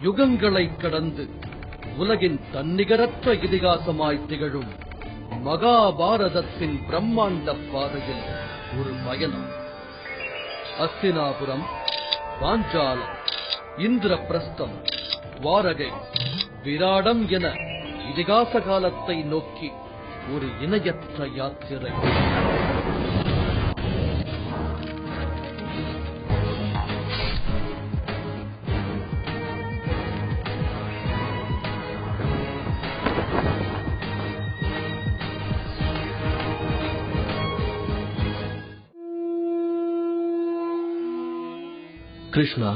யுகங்களை கடந்து உலகின் தன்னிகரற்ற இதிகாசமாய் திகழும் மகாபாரதத்தின் பிரம்மாண்ட பாதையில் ஒரு பயணம். அஸ்தினாபுரம், பாஞ்சாலம், இந்திரபிரஸ்தம், துவாரகை, விராடம் என இதிகாச காலத்தை நோக்கி ஒரு இணையற்ற யாத்திரை. கிருஷ்ணா,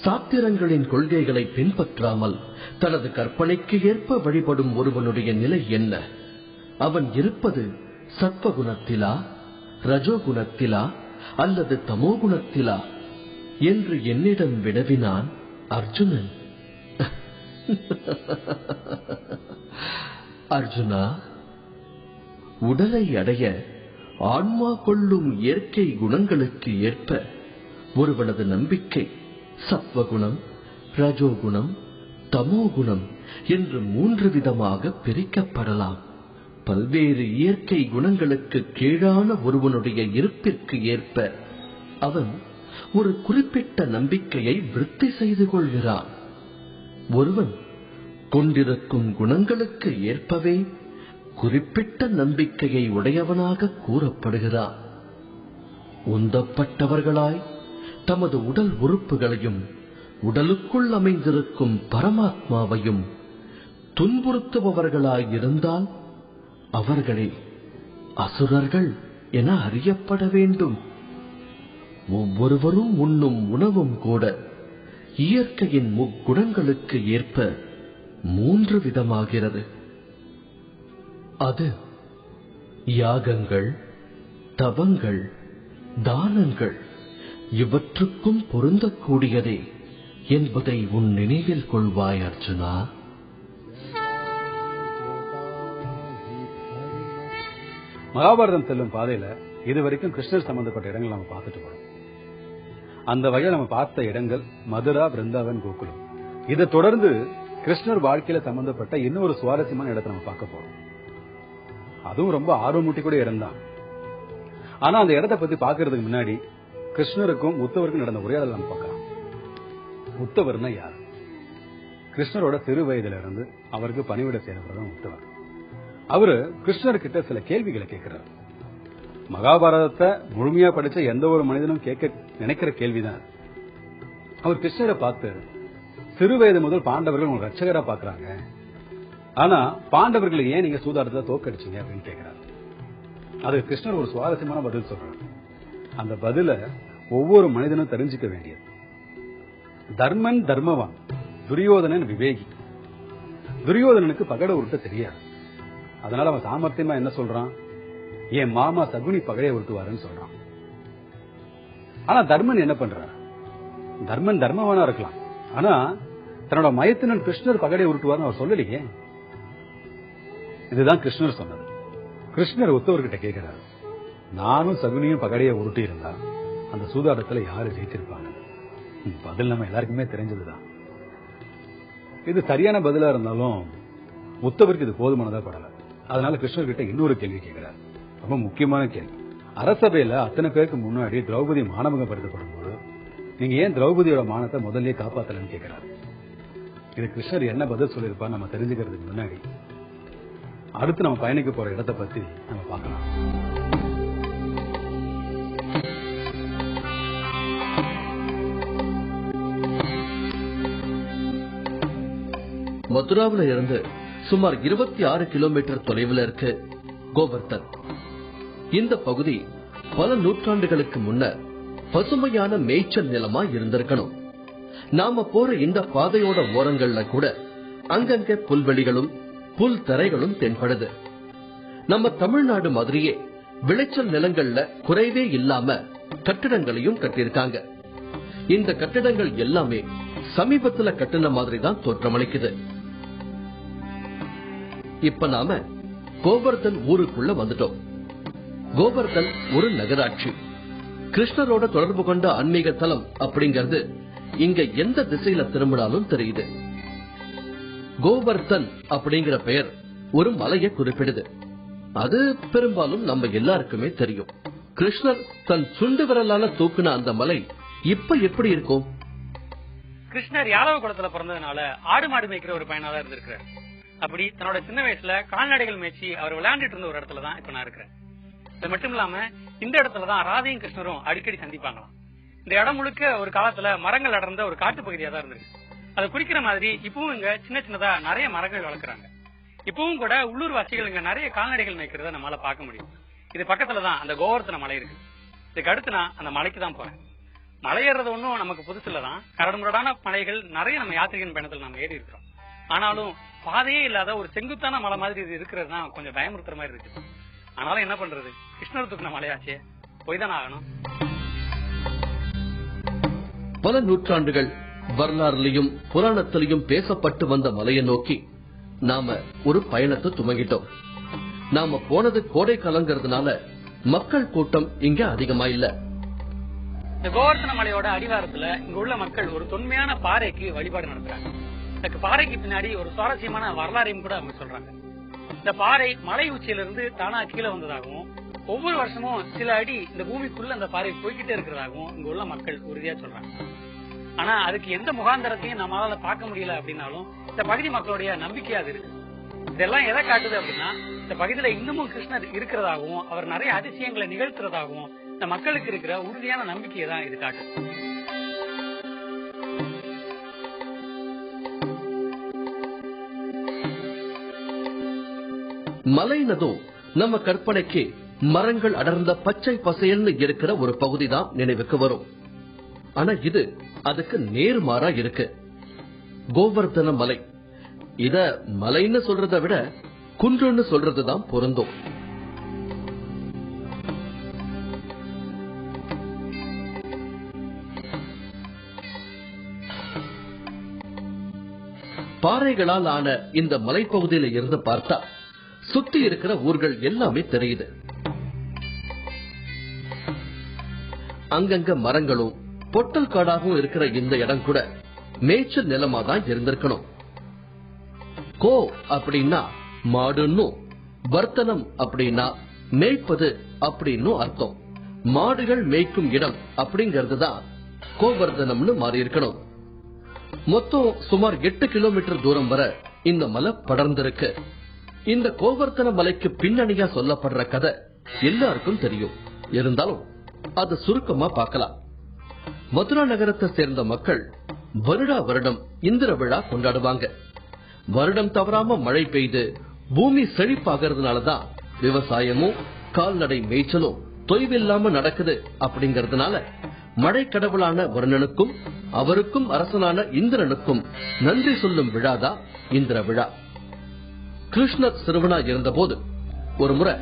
சாத்திரங்களின் கொள்கைகளை பின்பற்றாமல் தனது கற்பனைக்கு ஏற்ப வழிபடும் ஒருவனுடைய நிலை என்ன? அவன் இருப்பது சத்வகுணத்திலா, ரஜோகுணத்திலா அல்லது தமோகுணத்திலா என்று என்னிடம் வினவினான் அர்ஜுனன். அர்ஜுனா, உடலை அடைய ஆன்மா கொள்ளும் இயற்கை குணங்களுக்கு ஏற்ப ஒருவனது நம்பிக்கை சத்வகுணம், ரஜோகுணம், தமோகுணம் என்று 3 விதமாக பிரிக்கப்படலாம். பல்வேறு இயற்கை குணங்களுக்கு கீழான ஒருவனுடைய இருப்பிற்கு ஏற்ப அவன் ஒரு குறிப்பிட்ட நம்பிக்கையை விருத்தி செய்து கொள்கிறான். ஒருவன் கொண்டிருக்கும் குணங்களுக்கு ஏற்பவே குறிப்பிட்ட நம்பிக்கையை உடையவனாக கூறப்படுகிறான். உந்தப்பட்டவர்களாய் தமது உடல் உறுப்புகளையும் உடலுக்குள் அமைந்திருக்கும் பரமாத்மாவையும் துன்புறுத்துபவர்களாயிருந்தால் அவர்களே அசுரர்கள் என அறியப்பட வேண்டும். ஒவ்வொருவரும் உண்ணும் உணவும் கூட இயற்கையின் முக்குணங்களுக்கு ஏற்ப 3 விதமாகிறது. அது யாகங்கள், தவங்கள், தானங்கள் இவற்றுக்கும் பொருந்தக்கூடியதே என்பதை உன் நினைவில் கொள்வாய் அர்ஜுனா. மகாபாரதம் செல்லும் பாதையில இதுவரைக்கும் கிருஷ்ணர் சம்பந்தப்பட்ட இடங்கள் நம்ம பார்த்துட்டு போறோம். அந்த வகையில் நம்ம பார்த்த இடங்கள் மதுரா, பிருந்தாவன், கோகுலம். இதை தொடர்ந்து கிருஷ்ணர் வாழ்க்கையில சம்பந்தப்பட்ட இன்னொரு சுவாரஸ்யமான இடத்தை நம்ம பார்க்க போறோம். அதுவும் ரொம்ப ஆர்வமூட்டிக்கூடிய இடம் தான். ஆனா அந்த இடத்தை பத்தி பாக்குறதுக்கு முன்னாடி கிருஷ்ணருக்கும் உத்தவருக்கும் நடந்த உரையாடல் நம்ம பார்க்கலாம். உத்தவர்னா யார்? கிருஷ்ணரோட சிறு வயதுல இருந்து அவருக்கு பணிவிட செய்யறதான் உத்தவர். அவரு கிருஷ்ணர் கிட்ட சில கேள்விகளை கேட்கிறார். மகாபாரதத்தை முழுமையா படிச்ச எந்த ஒரு மனிதனும் கேட்க நினைக்கிற கேள்விதான். அவர் கிருஷ்ணரை பார்த்து, சிறு வயது முதல் பாண்டவர்கள் உங்க ரட்சகரா பாக்குறாங்க, ஆனா பாண்டவர்களை ஏன் நீங்க சூதாட்டத்தை தோக்கடிச்சீங்க அப்படின்னு கேட்கிறார். அதுக்கு கிருஷ்ணர் ஒரு சுவாரஸ்யமான பதில் சொல்றாரு. அந்த பதில ஒவ்வொரு மனிதனும் தெரிஞ்சுக்க வேண்டியது. தர்மன் தர்மவான், துரியோதனன் விவேகி. துரியோதனனுக்கு பகட உருட்ட தெரியாது. அதனால அவன் சாமர்த்தியமா என்ன சொல்றான்? என் மாமா சகுனி பகடையை உருட்டுவாருன்னு சொல்றான். ஆனா தர்மன் என்ன பண்றான்? தர்மன் தர்மவானா இருக்கலாம், ஆனா தன்னோட மயத்தினன் கிருஷ்ணர் பகடையை உருட்டுவார்னு அவர் சொல்லலையே. இதுதான் கிருஷ்ணர் சொன்னது. கிருஷ்ணர் உத்தவர்கிட்ட கேட்கிறாரு, நானும் சகுனியும் பகடையை உருட்டி இருந்தா அந்த சூதாட்டத்துல யாரு ஜெயிச்சிருப்பாங்க? பதில் நம்ம எல்லாருக்குமே தெரிஞ்சதுதான். இது சரியான பதிலா இருந்தாலும் உத்தவருக்கு இது போதுமானதா படல. அதனால கிருஷ்ணர் கிட்ட இன்னொரு கேள்வி கேட்கிறார். ரொம்ப முக்கியமான கேள்வி. அரசபையில அத்தனை பேருக்கு முன்னாடி திரௌபதி மானபங்கப்படுத்தப்படும் போது நீங்க ஏன் திரௌபதியோட மானத்தை முதல்ல காப்பாத்தலன்னு கேட்கிறார். இது கிருஷ்ணர் என்ன பதில் சொல்லியிருப்பா நம்ம தெரிஞ்சுக்கிறதுக்கு முன்னாடி அடுத்து நம்ம பயணிக்க போற இடத்தை பத்தி நம்ம பார்க்கலாம். மதுராவில இருந்து சுமார் 26 கிலோமீட்டர் தொலைவில் இருக்கு கோவர்தன். இந்த பகுதி பல நூற்றாண்டுகளுக்கு முன்னர் பசுமையான மேய்ச்சல் நிலமா இருந்திருக்கணும். நாம போற இந்த பாதையோட ஓரங்கள்ல கூட அங்கங்க புல்வெளிகளும் புல் தரைகளும் தென்படுது. நம்ம தமிழ்நாடு மாதிரியே விளைச்சல் நிலங்கள்ல குறைவே இல்லாம கட்டிடங்களையும் கட்டியிருக்காங்க. இந்த கட்டிடங்கள் எல்லாமே சமீபத்துல கட்டின மாதிரி தான் தோற்றமளிக்குது. இப்ப நாம கோவர்தன் ஊருக்குள்ள வந்துட்டோம். கோவர்தன் ஒரு நகராட்சி. கிருஷ்ணரோட தொடர்பு கொண்ட ஆன்மீக தலம் அப்படிங்கிறது இங்க எந்த திசையில திரும்பினாலும் தெரியுது. கோவர்தன் அப்படிங்கிற பெயர் ஒரு மலையை குறிப்பிடுது. அது பெரும்பாலும் நம்ம எல்லாருக்குமே தெரியும். கிருஷ்ணர் தன் சுண்டு விரலால தூக்குன அந்த மலை இப்ப எப்படி இருக்கும்? கிருஷ்ணர் யாதவ குலத்துல பிறந்ததுனால ஆடு மாடு மேய்க்கிற ஒரு பையனா தான் இருந்திருக்கிறார். அப்படி தன்னோட சின்ன வயசுல கால்நடைகள் மேய்ச்சி அவர் விளையாண்டுட்டு இருந்த ஒரு இடத்துல தான் இப்ப நான் இருக்கிறேன். இது மட்டும் இல்லாம இந்த இடத்துலதான் ராதையும் கிருஷ்ணரும் அடிக்கடி சந்திப்பாங்களாம். இந்த இடம் முழுக்க ஒரு காலத்துல மரங்கள் அடர்ந்த ஒரு காட்டு பகுதியா தான் இருந்திருக்கு. அதை குறிக்கிற மாதிரி இப்பவும் இங்க சின்ன சின்னதா நிறைய மரங்கள் வளர்க்குறாங்க. இப்பவும் கூட உள்ளூர் வாசிகள் இங்க நிறைய கால்நடைகள் மேய்க்கிறத நம்மளால பார்க்க முடியும். இது பக்கத்துலதான் அந்த கோவர்த்தன மலை இருக்கு. இதுக்கு அடுத்து நான் அந்த மலைக்கு தான் போறேன். மலை ஏறது ஒன்னும் நமக்கு புதுசு இல்லதான். கரடுமுரடான மலைகள் நிறைய நம்ம யாத்திரிகன் பயணத்தில் நம்ம ஏறி இருக்கிறோம். ஆனாலும் பாதையே இல்லாத ஒரு செங்குத்தான மலை மாதிரி இது இருக்கிறது தான் கொஞ்சம் பயமுறுத்துற மாதிரி இருக்கு. ஆனாலும் என்ன பண்றது, கிருஷ்ணர் தூக்கின மலையாச்சே, போய் தானே ஆகணும். பல நூற்றாண்டுகள் வரலாறுலையும் புராணத்திலையும் பேசப்பட்டு வந்த மலையை நோக்கி நாம ஒரு பயணத்தை துவங்கிட்டோம். நாம போனது கோடை காலங்கிறதுனால மக்கள் கூட்டம் இங்க அதிகமா இல்ல. இந்த கோவர்த்தன மலையோட அடிவாரத்துல இங்க உள்ள மக்கள் ஒரு தொன்மையான பாறைக்கு வழிபாடு நடத்துறாங்க. இந்த பாறைக்கு பின்னாடி ஒரு சுவாரஸ்யமான வரலாறையும் கூட அவங்க சொல்றாங்க. இந்த பாறை மலை உச்சியிலிருந்து தானா கீழே வந்ததாகவும் ஒவ்வொரு வருஷமும் சில அடி இந்த பூமிக்குள்ள அந்த பாறை போய்கிட்டே இருக்கிறதாகவும் இங்க உள்ள மக்கள் உறுதியா சொல்றாங்க. ஆனா அதுக்கு எந்த முகாந்தரத்தையும் நம்மளால பார்க்க முடியல அப்படின்னாலும் இந்த பகுதி மக்களுடைய நம்பிக்கையா அது இருக்கு. இதெல்லாம் எதை காட்டுது அப்படின்னா, இந்த பகுதியில இன்னமும் கிருஷ்ணர் இருக்கிறதாகவும் அவர் நிறைய அதிசயங்களை நிகழ்த்துறதாகவும் இந்த மக்களுக்கு இருக்கிற உறுதியான நம்பிக்கையை தான் இது காட்டுது. மலைனதும் நம்ம கற்பனைக்கு மரங்கள் அடர்ந்த பச்சை பசையல்னு இருக்கிற ஒரு பகுதி தான் நினைவுக்கு வரும். ஆனா இது அதுக்கு நேர்மாறா இருக்கு. கோவர்தன மலை, இத மலைன்னு சொல்றதை விட குன்றுன்னு சொல்றதுதான் பொருந்தும். பாறைகளால் ஆன இந்த மலைப்பகுதியில இருந்து பார்த்தா சுத்தி இருக்கிற ஊர்கள் எல்லாமே தெரியுது. அங்கங்க மரங்களும் பொட்டல் காடாகவும் இருக்கிற இந்த இடம் கூட மேய்ச்சல் நிலமா தான் இருந்திருக்கணும். கோ அப்படின்னா மாடுன்னும், வர்த்தனம் அப்படின்னா மேய்ப்பது அப்படின்னு அர்த்தம். மாடுகள் மேய்க்கும் இடம் அப்படிங்கறதுதான் கோவர்தனம்னு மாறி இருக்கணும். மொத்தம் சுமார் 8 கிலோமீட்டர் தூரம் வரை இந்த மலை படர்ந்திருக்கு. இந்த கோவர்த்தன மலைக்கு பின்னணியா சொல்லப்படுற கதை எல்லாருக்கும் தெரியும். இருந்தாலும் அது சுருக்கமா பார்க்கலாம். மதுரா நகரத்தை சேர்ந்த மக்கள் வருடா வருடம் இந்திர விழா கொண்டாடுவாங்க. வருடம் தவறாம மழை பெய்து பூமி செழிப்பாகிறதுனாலதான் விவசாயமும் கால்நடை மேய்ச்சலும் தொய்வில்லாம நடக்குது. அப்படிங்கறதுனால மழை கடவுளான வருணனுக்கும் அவருக்கும் அரசனான இந்திரனுக்கும் நன்றி சொல்லும் விழாதான் இந்திர விழா. கிருஷ்ணர் சிறுவனா இருந்தபோது ஒரு முறை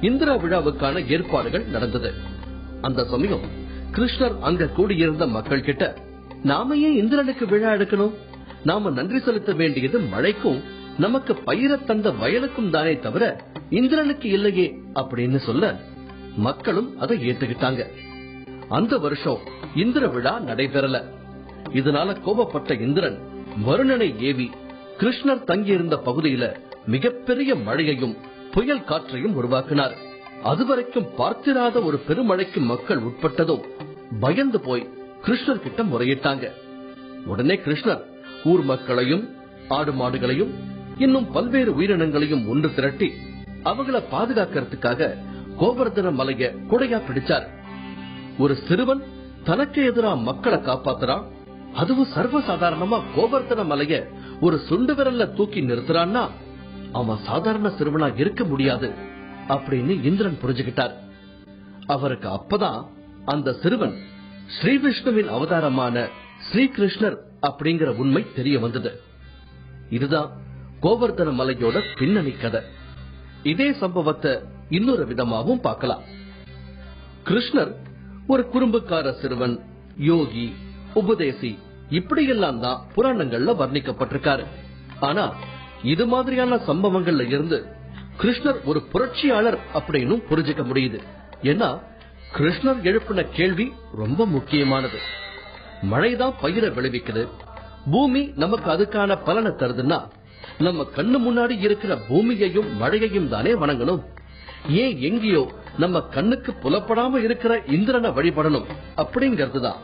இந்திர விழாவுக்கான ஏற்பாடுகள் நடந்தது. அந்த சமயம் கிருஷ்ணர் அங்க கூடியிருந்த மக்கள் கிட்ட, நாம ஏன் இந்திரனுக்கு விழா எடுக்கணும்? நாம நன்றி செலுத்த வேண்டியது மழைக்கும் நமக்கு பயிர தந்த வயலுக்கும் தானே தவிர இந்திரனுக்கு இல்லையே அப்படின்னு சொல்ல மக்களும் அதை ஏத்துக்கிட்டாங்க. அந்த வருஷம் இந்திர விழா நடைபெறல. இதனால கோபப்பட்ட இந்திரன் வருணனை ஏவி கிருஷ்ணர் தங்கியிருந்த பகுதியில மிகப்பெரிய மழையையும் புயல் காற்றையும் உருவாக்கினார். அதுவரைக்கும் பார்த்திராத ஒரு பெருமழைக்கு மக்கள் உட்பட்டதும் பயந்து போய் கிருஷ்ணர் கிட்ட முறையிட்டாங்க. உடனே கிருஷ்ணர் ஊர் மக்களையும் ஆடு மாடுகளையும் இன்னும் பல்வேறு உயிரினங்களையும் ஒன்று திரட்டி அவங்கள பாதுகாக்கிறதுக்காக கோவர்தன மலைய கொடையா பிடிச்சார். ஒரு சிறுவன் தனக்கு எதிரா மக்களை காப்பாத்துறான், அதுவும் சர்வசாதாரணமா கோவர்தன மலைய ஒரு சுண்டு விரல்ல தூக்கி நிறுத்துறான்னா அவன் சாதாரண சிறுவனா இருக்க முடியாது அப்படின்னு இந்திரன் புரிஞ்சுகிட்டார். அவருக்கு அப்பதான் அந்த சிறுவன் ஸ்ரீ விஷ்ணுவின் அவதாரமான ஸ்ரீகிருஷ்ணர் அப்படிங்கிற உண்மை தெரிய வந்தது. இதுதான் கோவர்தன மலையோட பின்னணி கதை. இதே சம்பவத்தை இன்னொரு விதமாவும் பார்க்கலாம். கிருஷ்ணர் ஒரு குறும்புக்கார சிறுவன், யோகி, உபதேசி, இப்படியெல்லாம் தான் புராணங்கள்ல வர்ணிக்கப்பட்டிருக்காரு. ஆனா இது மாதிரியான சம்பவங்கள்ல இருந்து கிருஷ்ணர் ஒரு புரட்சியாளர் அப்படின்னு புரிஞ்சுக்க முடியுது. ஏன்னா கிருஷ்ணர் எழுப்பின கேள்வி ரொம்ப முக்கியமானது. மழைதான் பயிரை விளைவிக்குது, பூமி நமக்கு அதுக்கான பலனை தருதுன்னா நம்ம கண்ணு முன்னாடி இருக்கிற பூமியையும் மழையையும் தானே வணங்கணும். ஏன் எங்கேயோ நம்ம கண்ணுக்கு புலப்படாம இருக்கிற இந்திரனை வழிபடணும் அப்படிங்கறதுதான்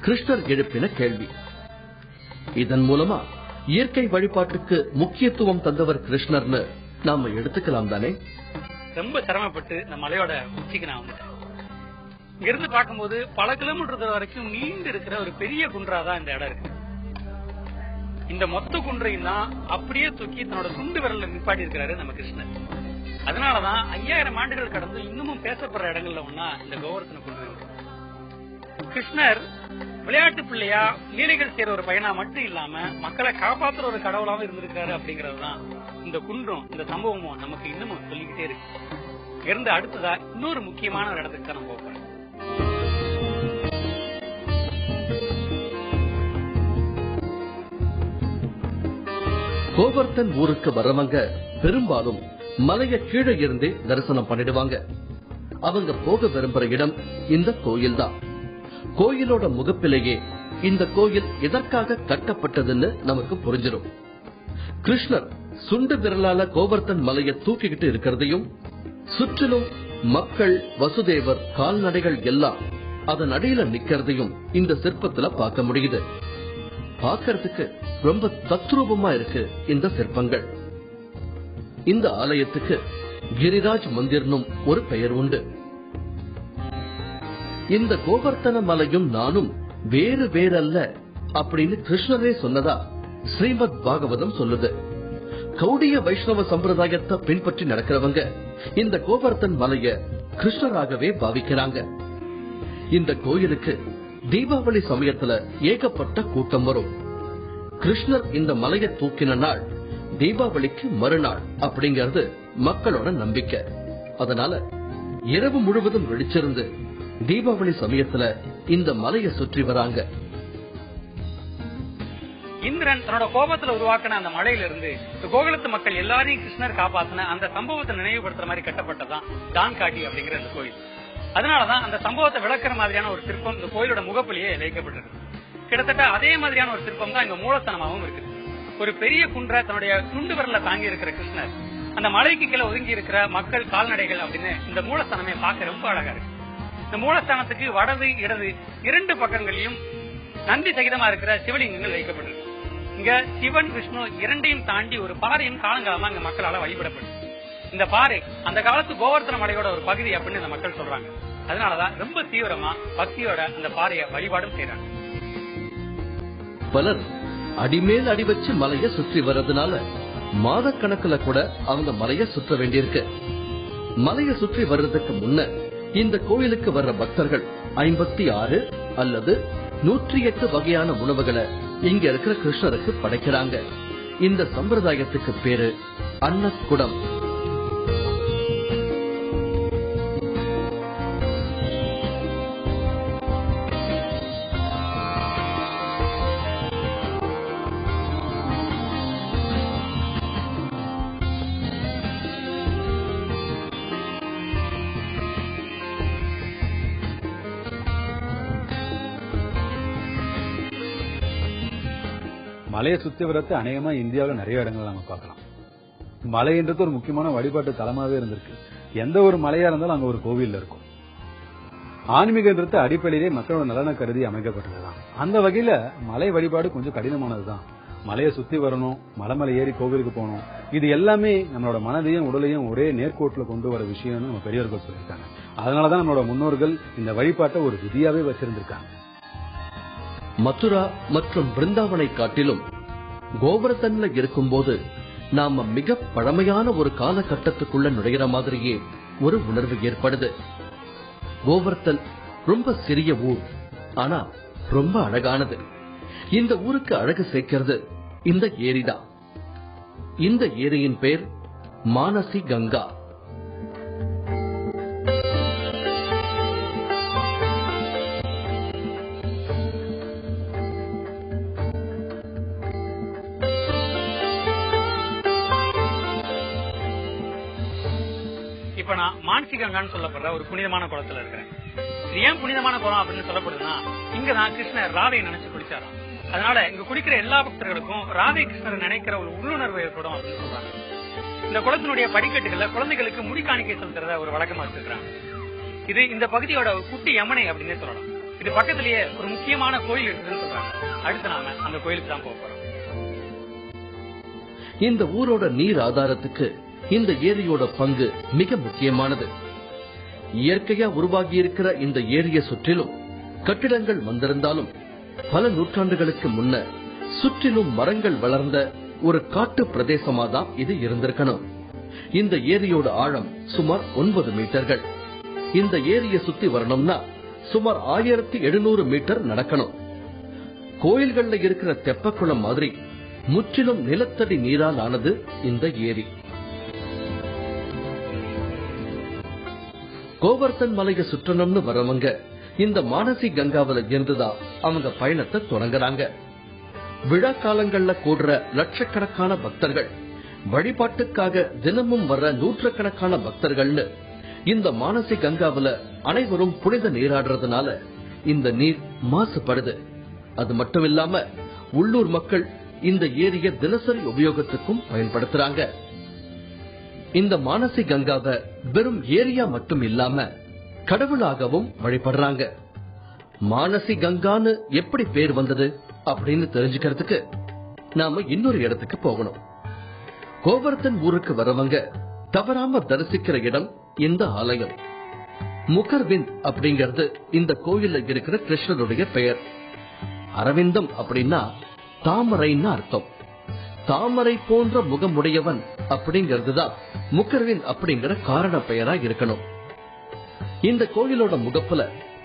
கிருஷ்ணர் எழுப்பின கேள்வி. இதன் மூலமா இயற்கை வழிபாட்டுக்கு முக்கியத்துவம் தந்தவர் கிருஷ்ணர்னு நாம எடுத்துக்கலாம் தானே. ரொம்ப சிரமப்பட்டு இந்த மலையோட உச்சிக்கு நான் வந்துட்டேன். இங்க இருந்து பார்க்கும்போது பல கிலோமீட்டர் வரைக்கும் நீண்டு இருக்கிற ஒரு பெரிய குன்றாதான் இந்த இடம் இருக்கு. இந்த மொத்த குன்றையும் தான் அப்படியே தூக்கி தன்னோட சுண்டு விரல்ல நிப்பாட்டி இருக்கிறாரு நம்ம கிருஷ்ணர். அதனாலதான் 5000 ஆண்டுகள் கடந்து இன்னமும் பேசப்படுற இடங்கள்ல ஒன்னா இந்த கோவர்த்தன குன்று இருக்கு. கிருஷ்ணர் விளையாட்டு பிள்ளையா லீலைகள் செய்யற ஒரு பையனா மட்டும் இல்லாம மக்களை காப்பாற்றுற ஒரு கடவுளாவும் இருந்திருக்காரு அப்படிங்கறதுதான் இந்த குன்றும் இந்த சம்பவமும் நமக்கு இன்னமும் சொல்லிக்கிட்டே இருக்கு. இருந்து அடுத்ததா இன்னொரு முக்கியமான ஒரு இடத்துக்கு தான் நம்ம போறோம். கோவர்த்தன் ஊருக்கு வரவங்க பெரும்பாலும் மலைய கீழே இருந்தே தரிசனம் பண்ணிடுவாங்க. அவங்க போக விரும்புற இடம் இந்த கோயில் தான். கோயிலோட முகப்பிலேயே இந்த கோயில் எதற்காக கட்டப்பட்டதுன்னு நமக்கு புரிஞ்சிடும். கிருஷ்ணர் சுண்டு விரலால கோவர்த்தன் மலையை தூக்கிக்கிட்டு இருக்கிறதையும், சுற்றிலும் மக்கள், வசுதேவர், கால்நடைகள் எல்லாம் அதன் அடியில நிக்கிறதையும் இந்த சிற்பத்துல பார்க்க முடியுது. பார்க்கறதுக்கு ரொம்ப தத்ரூபமா இருக்கு இந்த சிற்பங்கள். இந்த ஆலயத்துக்கு கிரிராஜ் மந்திர்னும் ஒரு பெயர் உண்டு. இந்த கோவர்த்தன மலையும் நானும் வேறு வேறல்ல அப்படின்னு கிருஷ்ணரே சொன்னதா ஸ்ரீமத் பாகவதம் சொல்லுது. கௌடிய வைஷ்ணவ சம்பிரதாயத்தை பின்பற்றி நடக்கிறவங்க இந்த கோவர்த்தன் மலைய கிருஷ்ணராகவே பாவிக்கிறாங்க. இந்த கோயிலுக்கு தீபாவளி சமயத்துல ஏகப்பட்ட கூட்டம் வரும். கிருஷ்ணர் இந்த மலையை தூக்கின நாள் தீபாவளிக்கு மறுநாள் அப்படிங்கறது மக்களோட நம்பிக்கை. அதனால இரவு முழுவதும் வெளிச்சிருந்து தீபாவளி சமயத்துல இந்த மலையை சுற்றி வராங்க. இந்திரன் தன்னோட கோபத்துல உருவாக்கின அந்த மலையில இருந்து கோகுலத்து மக்கள் எல்லாரையும் கிருஷ்ணர் காப்பாத்தின அந்த சம்பவத்தை நினைவுபடுத்துற மாதிரி கட்டப்பட்டதான் தான்காட்டி அப்படிங்கிற இந்த கோயில். அதனாலதான் அந்த சம்பவத்தை விளக்குற மாதிரியான ஒரு சிற்பம் இந்த கோயிலோட முகப்பிலேயே வைக்கப்பட்டிருக்கு. கிட்டத்தட்ட அதே மாதிரியான ஒரு சிற்பம் தான் இங்க மூலஸ்தானமாகவும் இருக்கு. ஒரு பெரிய குன்றை தன்னுடைய சுண்டு விரல்ல தாங்கி இருக்கிற கிருஷ்ணர் அந்த மலைக்கு கீழே ஒதுங்கி இருக்கிற மக்கள், கால்நடைகள் அப்படின்னு இந்த மூலஸ்தானமே பார்க்க ரொம்ப அழகா இருக்கு. இந்த மூலஸ்தானத்துக்கு வடது இடது 2 பக்கங்களையும் நந்தி சகிதமா இருக்கிற சிவலிங்கங்கள் வைக்கப்பட்டிருக்கு. இங்க சிவன், விஷ்ணு 2ஐயும் தாண்டி ஒரு பாறையும் காலங்காலமா இங்க மக்களால வழிபடப்படும். இந்த பாறை அந்த காலத்து கோவர்த்தன மலையோட ஒரு பகுதி அப்படின்னு இந்த மக்கள் சொல்றாங்க. அதனாலதான் ரொம்ப தீவிரமா பக்தியோட அந்த பாறையை வழிபாடும் செய்யறாங்க. பலர் அடிமேல் அடி வச்சு மலைய சுற்றி வர்றதுனால மாத கணக்குல கூட அவங்க மலைய சுற்ற வேண்டியிருக்கு. மலைய சுற்றி வர்றதுக்கு முன்ன இந்த கோயிலுக்கு வர்ற பக்தர்கள் 56 அல்லது 108 வகையான உணவுகளை இங்க இருக்கிற கிருஷ்ணருக்கு படைக்கிறாங்க. இந்த சம்பிரதாயத்துக்கு பேரு அன்னக்குடம். மலையை சுத்தி வரத்து அநேகமா இந்தியாவில் நிறைய இடங்கள் நம்ம பார்க்கலாம். மலைன்றது ஒரு முக்கியமான வழிபாட்டு தலமாவே இருந்திருக்கு. எந்த ஒரு மலையா இருந்தாலும் அங்க ஒரு கோவில் இருக்கும். ஆன்மீகன்றது அடிப்படையிலே மக்களோட நலனை கருதி அமைக்கப்பட்டதுதான். அந்த வகையில மலை வழிபாடு கொஞ்சம் கடினமானதுதான். மலையை சுத்தி வரணும், மலை ஏறி கோவிலுக்கு போகணும், இது எல்லாமே நம்மளோட மனதையும் உடலையும் ஒரே நேர்கோட்டில் கொண்டு வர விஷயம்னு நம்ம பெரியவர்கள் சொல்லியிருக்காங்க. அதனாலதான் நம்மளோட முன்னோர்கள் இந்த வழிபாட்டை ஒரு விதியாவே வச்சிருந்திருக்காங்க. மதுரா மற்றும் பிருந்தாவனை காட்டிலும் கோவர்த்தன்ல இருக்கும்போது நாம மிக பழமையான ஒரு காலகட்டத்துக்குள்ள நுழைகிற மாதிரியே ஒரு உணர்வு ஏற்படுது. கோவர்த்தன் ரொம்ப சிறிய ஊர், ஆனா ரொம்ப அழகானது. இந்த ஊருக்கு அழகு சேர்க்கிறது இந்த ஏரிதான். இந்த ஏரியின் பேர் மானசி கங்கா. இப்ப நான் மானசி கங்கான்னு சொல்லப்படுற ஒரு புனிதமான குளத்துல இருக்கிறேன். இது ஏன் புனிதமான குளம் அப்படின்னு சொல்லப்படுதுன்னா, இங்கதான் கிருஷ்ணர் ராதையை நினைச்சு குளிச்சாராம். அதனால இங்க குளிக்கிற எல்லா பக்தர்களுக்கும் ராதை கிருஷ்ணரை நினைக்கிற ஒரு உள்ளுணர்வு ஏற்படும் அப்படின்னு சொல்றாங்க. இந்த குளத்தினுடைய படிக்கட்டுகள்ல குழந்தைகளுக்கு முடி காணிக்கை செலுத்துறத ஒரு வழக்கமா வச்சிருக்காங்க. இது இந்த பகுதியோட ஒரு குட்டி யமுனை அப்படின்னு சொல்லலாம். இது பக்கத்திலேயே ஒரு முக்கியமான கோயில் இருக்குதுன்னு சொல்றாங்க. அடுத்து நாம அந்த கோயிலுக்கு தான் போக போறோம். இந்த ஊரோட நீர் ஆதாரத்துக்கு இந்த ஏரியோட பங்கு மிக முக்கியமானது. இயற்கையா உருவாகி இருக்கிற இந்த ஏரியை சுற்றிலும் கட்டிடங்கள் வந்திருந்தாலும் பல நூற்றாண்டுகளுக்கு முன்ன சுற்றிலும் மரங்கள் வளர்ந்த ஒரு காட்டு பிரதேசமா தான் இது இருந்திருக்கணும். இந்த ஏரியோட ஆழம் சுமார் 9 மீட்டர்கள். இந்த ஏரியை சுத்தி வரணும்னா சுமார் 1700 மீட்டர் நடக்கணும். கோயில்கள்ல இருக்கிற தெப்பக்குளம் மாதிரி முற்றிலும் நிலத்தடி நீரால் ஆனது இந்த ஏரி. கோவர்தன் மலையை சுற்றணும்னு வரவங்க இந்த மானசி கங்காவில இருந்துதான் அவங்க பயணத்தை தொடங்குறாங்க. விழா காலங்கள்ல கூடுற லட்சக்கணக்கான பக்தர்கள், வழிபாட்டுக்காக தினமும் வர்ற நூற்றுக்கணக்கான பக்தர்கள்னு இந்த மானசி கங்காவில அனைவரும் புனித நீராடுறதுனால இந்த நீர் மாசுபடுது. அது மட்டும் இல்லாம உள்ளூர் மக்கள் இந்த ஏரிய தினசரி உபயோகத்துக்கும் பயன்படுத்துறாங்க. இந்த மானசி கங்காவை வெறும் ஏரியா மட்டும் இல்லாம கடவுளாகவும் வழிபடுறாங்க. மானசி கங்கான்னு எப்படி பேர் வந்தது அப்படின்னு தெரிஞ்சுக்கிறதுக்கு நாம இன்னொரு இடத்துக்கு போகணும். கோவர்தன் ஊருக்கு வரவங்க தவறாம தரிசிக்கிற இடம் இந்த ஆலயம். முகர்விந்த் அப்படிங்கிறது இந்த கோயில்ல இருக்கிற கிருஷ்ணருடைய பெயர். அரவிந்தம் அப்படின்னா தாமரைன்னு அர்த்தம். தாமரை போன்ற முகமுடையவன் அப்படிங்கறதுதான் முகர்விந்த் அப்படிங்கிற காரண பெயரா இருக்கணும். இந்த கோயிலோட முகப்புல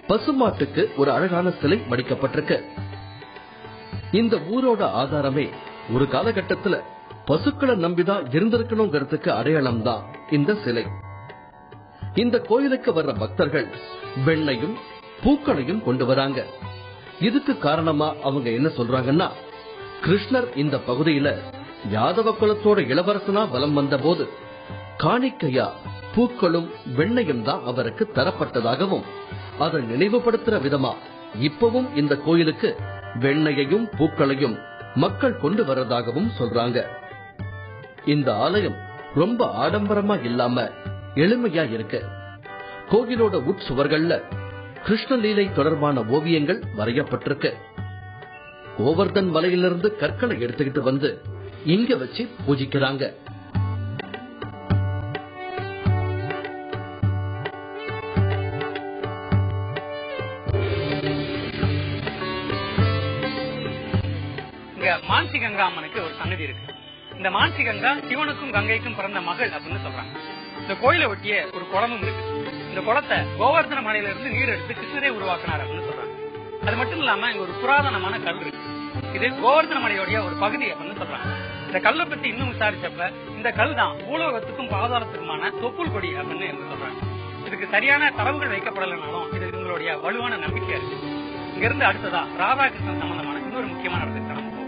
பசுமாட்டுக்கு ஒரு அழகான சிலை வடிக்கப்பட்டிருக்கு. இந்த ஊரோட ஆதாரமே ஒரு காலகட்டத்துல பசுக்களை நம்பிதான் இருந்திருக்கணுங்கிறதுக்கு அடையாளம் தான் இந்த சிலை. இந்த கோயிலுக்கு வர்ற பக்தர்கள் வெண்ணையும் பூக்களையும் கொண்டு வராங்க. இதுக்கு காரணமா அவங்க என்ன சொல்றாங்கன்னா, கிருஷ்ணர் இந்த பகுதியில யாதவ குலத்தோட இளவரசனா வலம் வந்த போது காணிக்கையா பூக்களும் வெண்ணையும் தான் அவருக்கு தரப்பட்டதாகவும், அதை நினைவுபடுத்துற விதமா இப்பவும் இந்த கோயிலுக்கு வெண்ணையையும் பூக்களையும் மக்கள் கொண்டு வர்றதாகவும் சொல்றாங்க. இந்த ஆலயம் ரொம்ப ஆடம்பரமா இல்லாம எளிமையா இருக்கு. கோயிலோட உட்சுவர்கள்ல கிருஷ்ணலீலை தொடர்பான ஓவியங்கள் வரையப்பட்டிருக்கு. கோவர்தன் மலையிலிருந்து கற்களை எடுத்துக்கிட்டு வந்து இங்க வச்சு பூஜிக்கிறாங்க. இங்க மான்சி கங்கா அம்மனுக்கு ஒரு சன்னதி இருக்கு. இந்த மான்சி கங்கா சிவனுக்கும் கங்கைக்கும் பிறந்த மகள் அப்படின்னு சொல்றாங்க. இந்த கோயிலை ஒட்டிய ஒரு குளமும் இருக்கு. இந்த குளத்தை கோவர்தன மலையில இருந்து நீர் எடுத்து கிருஷ்ணரே உருவாக்கினார் அப்படின்னு சொல்றாங்க. அது மட்டும் இல்லாம இங்க ஒரு புராதனமான கல் இருக்கு. இது கோவர்தன மலையோடைய ஒரு பகுதி அப்படின்னு சொல்றாங்க. இந்த கல்லை பத்தி இன்னும் விசாரிச்சப்ப இந்த கல் தான் பூலோகத்துக்கும் பாதாளத்துக்குமான தொப்புள் கொடி அப்படின்னு சொல்றாங்க. இதுக்கு சரியான தரவுகள் வைக்கப்படலைனாலும் இது இவங்களுடைய வலுவான நம்பிக்கை இருக்கு. இங்க இருந்து அடுத்ததா ராதாகிருஷ்ணன் சம்பந்தமான இன்னொரு முக்கியமான இடத்துக்கு நம்ம போகிறோம்.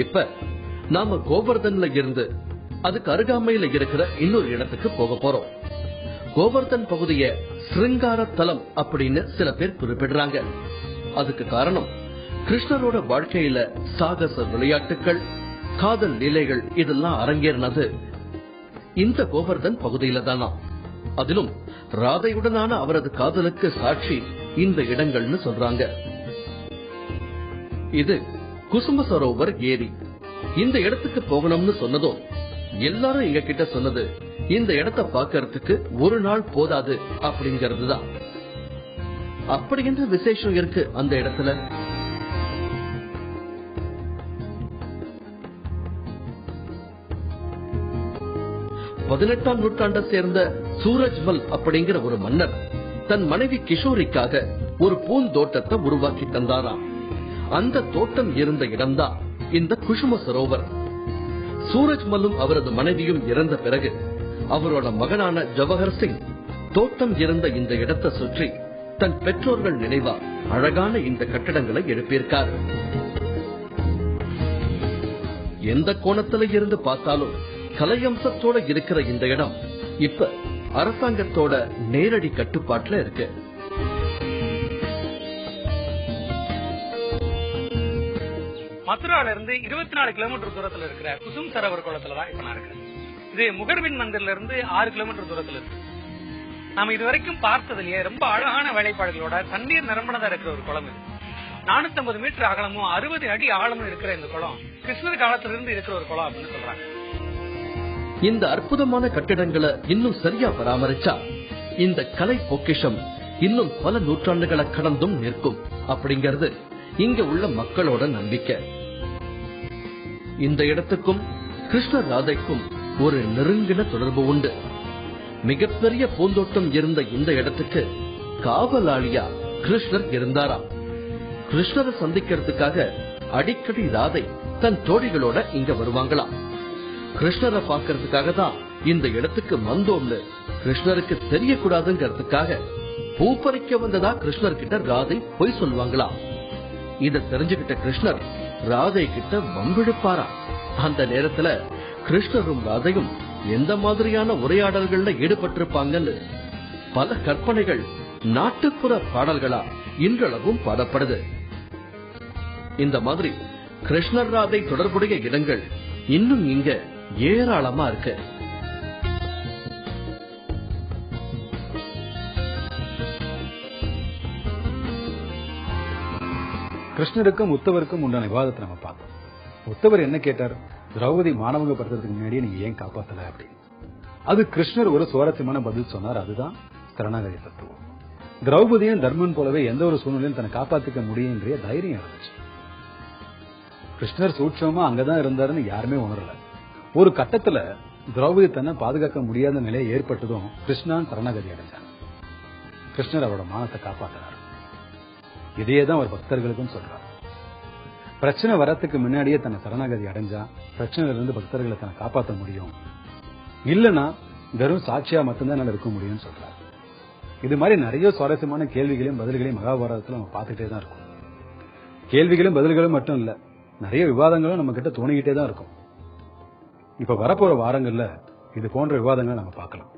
இப்ப நாம கோவர்தன்ல இருந்து அதுக்கு அருகாமையில இருக்கிற இன்னொரு இடத்துக்கு போக போறோம். கோவர்தன் பகுதிய சிருங்கார தலம் அப்படின்னு சில பேர் குறிப்பிடுறாங்க. அதுக்கு காரணம் கிருஷ்ணரோட வாழ்க்கையில சாகச விளையாட்டுகள், காதல் லீலைகள் இதெல்லாம் அரங்கேறினது இந்த கோவர்தன் பகுதியில தானா. அதிலும் ராதையுடனான அவரது காதலுக்கு சாட்சி இந்த இடங்கள்னு சொல்றாங்க. இது குசும சரோவர் ஏரி. இந்த இடத்துக்கு போகணும்னு சொன்னதும் எல்லாரும் எங்க கிட்ட சொன்னது, இந்த இடத்தை பாக்கிறதுக்கு ஒரு நாள் போதாது அப்படிங்கறதுதான். அப்படி என்ன விசேஷம் இருக்கு அந்த இடத்துல? பதினெட்டாம் நூற்றாண்டை சேர்ந்த சூரஜ்மல் அப்படிங்கிற ஒரு மன்னர் தன் மனைவி கிஷோரிக்காக ஒரு பூந்தோட்டத்தை உருவாக்கி தந்தாராம். அந்த தோட்டம் இருந்த இடம்தான் இந்த குசும சரோவர். சூரஜ்மலும் அவரது மனைவியும் இறந்த பிறகு அவரோட மகனான ஜவஹர் சிங் தோட்டம் இருந்த இந்த இடத்தை சுற்றி தன் பெற்றோர்கள் நினைவா அழகான இந்த கட்டடங்களை எழுப்பியிருக்காரு. எந்த கோணத்துல இருந்து பார்த்தாலும் கலையம்சத்தோட இருக்கிற இந்த இடம் இப்ப அரசாங்கத்தோட நேரடி கட்டுப்பாட்டுல இருக்கு. மதுரால இருந்து 24 கிலோமீட்டர் தூரத்துல இருக்கிற குசும் சரோவர் குளத்துலதான் இப்ப நான் இருக்கிறேன். இது முகர்பின் மந்திர்ல இருந்து 6 கிலோமீட்டர் தூரத்துல இருக்கு. நாம இதுவரைக்கும் பார்த்ததுலயே ரொம்ப அழகான வேலைப்பாடுகளோட தண்ணீர் நிரம்பினதா இருக்கிற ஒரு குளம் இது. 450 மீட்டர் அகலமும் 60 அடி ஆழமும் இருக்கிற இந்த குளம் கிருஷ்ணர் காலத்திலிருந்து இருக்கிற ஒரு குளம் அப்படின்னு சொல்றாங்க. இந்த அற்புதமான கட்டிடங்களை இன்னும் சரியா பராமரிச்சா இந்த கலை பொக்கிஷம் இன்னும் பல நூற்றாண்டுகளை கடந்தும் நிற்கும் அப்படிங்கிறது இங்க உள்ள மக்களோட நம்பிக்கை. இந்த இடத்துக்கும் கிருஷ்ண ராதைக்கும் ஒரு நெருங்கின தொடர்பு உண்டு. மிகப்பெரிய பூந்தோட்டம் இருந்த இந்த இடத்துக்கு காவலாளியா கிருஷ்ணர் இருந்தாராம். கிருஷ்ணரை சந்திக்கிறதுக்காக அடிக்கடி ராதை தன் தோழிகளோட இங்க வருவாங்களாம். கிருஷ்ணரை பாக்கிறதுக்காக தான் இந்த இடத்துக்கு வந்தோம்னு கிருஷ்ணருக்கு தெரியக்கூடாதுங்கிறதுக்காக பூ பறிக்க வந்ததா கிருஷ்ணர் கிட்ட ராதை பொய் சொல்லுவாங்களாம். இத தெரிஞ்சுக்கிட்ட கிருஷ்ணர் ராதை கிட்ட வம்பிழுப்பாரா. அந்த நேரத்துல கிருஷ்ணரும் ராதையும் எந்த மாதிரியான உரையாடல்கள்ல ஈடுபட்டிருப்பாங்கன்னு பல கற்பனைகள் நாட்டுப்புற பாடல்களா இன்றளவும் பாடப்படுது. இந்த மாதிரி கிருஷ்ணர் ராதை தொடர்புடைய இடங்கள் இன்னும் இங்க ஏராளமா இருக்கு. கிருஷ்ணருக்கும் உத்தவருக்கும் உண்டான விவாதத்தை நம்ம பார்த்தோம். உத்தவர் என்ன கேட்டார்? திரௌபதி மானவங்க படுத்துறதுக்கு முன்னாடியே நீங்க ஏன் காப்பாத்தல அப்படின்னு. அது கிருஷ்ணர் ஒரு சுவாரஸ்யமான பதில் சொன்னார். அதுதான் சரணாகதி தத்துவம். திரௌபதியும் தர்மன் போலவே எந்த ஒரு சூழ்நிலையும் தன்னை காப்பாத்திக்க முடியும் என்ற தைரியம் இருந்துச்சு. கிருஷ்ணர் சூட்சமா அங்கதான் இருந்தாருன்னு யாருமே உணரல. ஒரு கட்டத்துல திரௌபதி தன்னை பாதுகாக்க முடியாத நிலை ஏற்பட்டதும் கிருஷ்ணன் சரணாகதி அடைஞ்சார். கிருஷ்ணர் அவரோட மானத்தை காப்பாத்தினார். இதையேதான் அவர் பக்தர்களுக்கும் சொல்றார். பிரச்சனை வரத்துக்கு முன்னாடியே தன்னை சரணாகதி அடைஞ்சா பிரச்சனையில இருந்து பக்தர்களை தன்னை காப்பாற்ற முடியும். இல்லனா வெறும் சாட்சியா மட்டும்தான் இருக்க முடியும்னு சொல்றாரு. இது மாதிரி நிறைய சுவாரஸ்யமான கேள்விகளையும் பதில்களையும் மகாபாரதத்துல நம்ம பார்த்துட்டே தான் இருக்கும். கேள்விகளும் பதில்களும் மட்டும் இல்ல, நிறைய விவாதங்களும் நம்ம கிட்ட தோணிக்கிட்டே தான் இருக்கும். இப்ப வரப்போற வாரங்கள்ல இது போன்ற விவாதங்களை நம்ம பார்க்கலாம்.